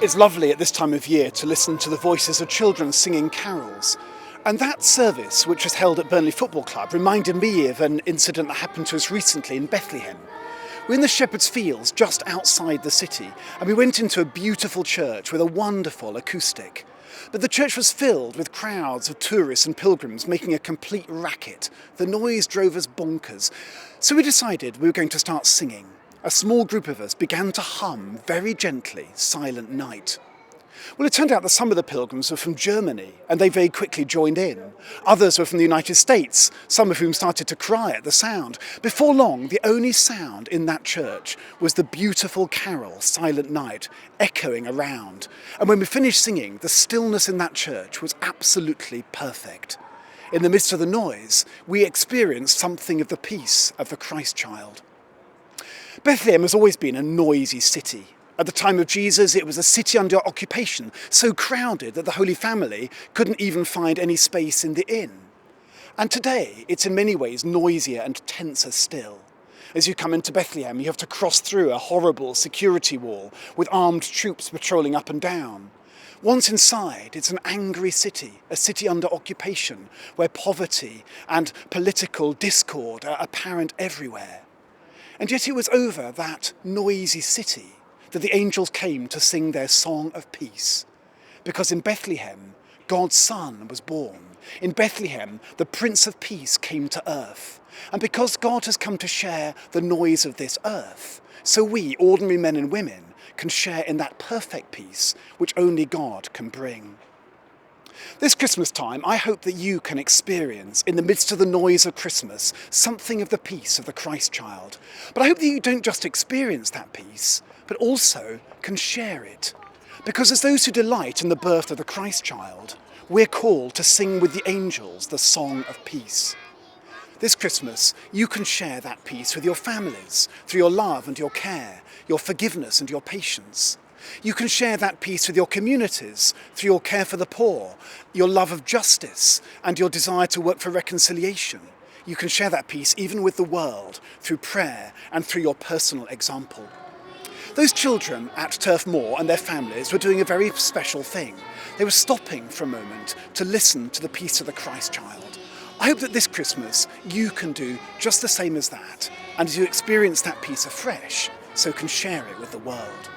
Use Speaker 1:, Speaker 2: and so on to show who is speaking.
Speaker 1: It's lovely at this time of year to listen to the voices of children singing carols. And that service, which was held at Burnley Football Club, reminded me of an incident that happened to us recently in Bethlehem. We're in the Shepherd's Fields just outside the city, and we went into a beautiful church with a wonderful acoustic. But the church was filled with crowds of tourists and pilgrims making a complete racket. The noise drove us bonkers. So we decided we were going to start singing. A small group of us began to hum very gently Silent Night. Well, it turned out that some of the pilgrims were from Germany, and they very quickly joined in. Others were from the United States, some of whom started to cry at the sound. Before long, the only sound in that church was the beautiful carol, Silent Night, echoing around. And when we finished singing, the stillness in that church was absolutely perfect. In the midst of the noise, we experienced something of the peace of the Christ child. Bethlehem has always been a noisy city. At the time of Jesus, it was a city under occupation, so crowded that the Holy Family couldn't even find any space in the inn. And today, it's in many ways noisier and tenser still. As you come into Bethlehem, you have to cross through a horrible security wall with armed troops patrolling up and down. Once inside, it's an angry city, a city under occupation, where poverty and political discord are apparent everywhere. And yet it was over that noisy city that the angels came to sing their song of peace. Because in Bethlehem, God's Son was born. In Bethlehem, the Prince of Peace came to earth. And because God has come to share the noise of this earth, so we, ordinary men and women, can share in that perfect peace which only God can bring. This Christmas time, I hope that you can experience, in the midst of the noise of Christmas, something of the peace of the Christ child. But I hope that you don't just experience that peace, but also can share it. Because as those who delight in the birth of the Christ child, we're called to sing with the angels the song of peace. This Christmas, you can share that peace with your families, through your love and your care, your forgiveness and your patience. You can share that peace with your communities through your care for the poor, your love of justice, and your desire to work for reconciliation. You can share that peace even with the world through prayer and through your personal example. Those children at Turf Moor and their families were doing a very special thing. They were stopping for a moment to listen to the peace of the Christ child. I hope that this Christmas you can do just the same as that, and as you experience that peace afresh, so can share it with the world.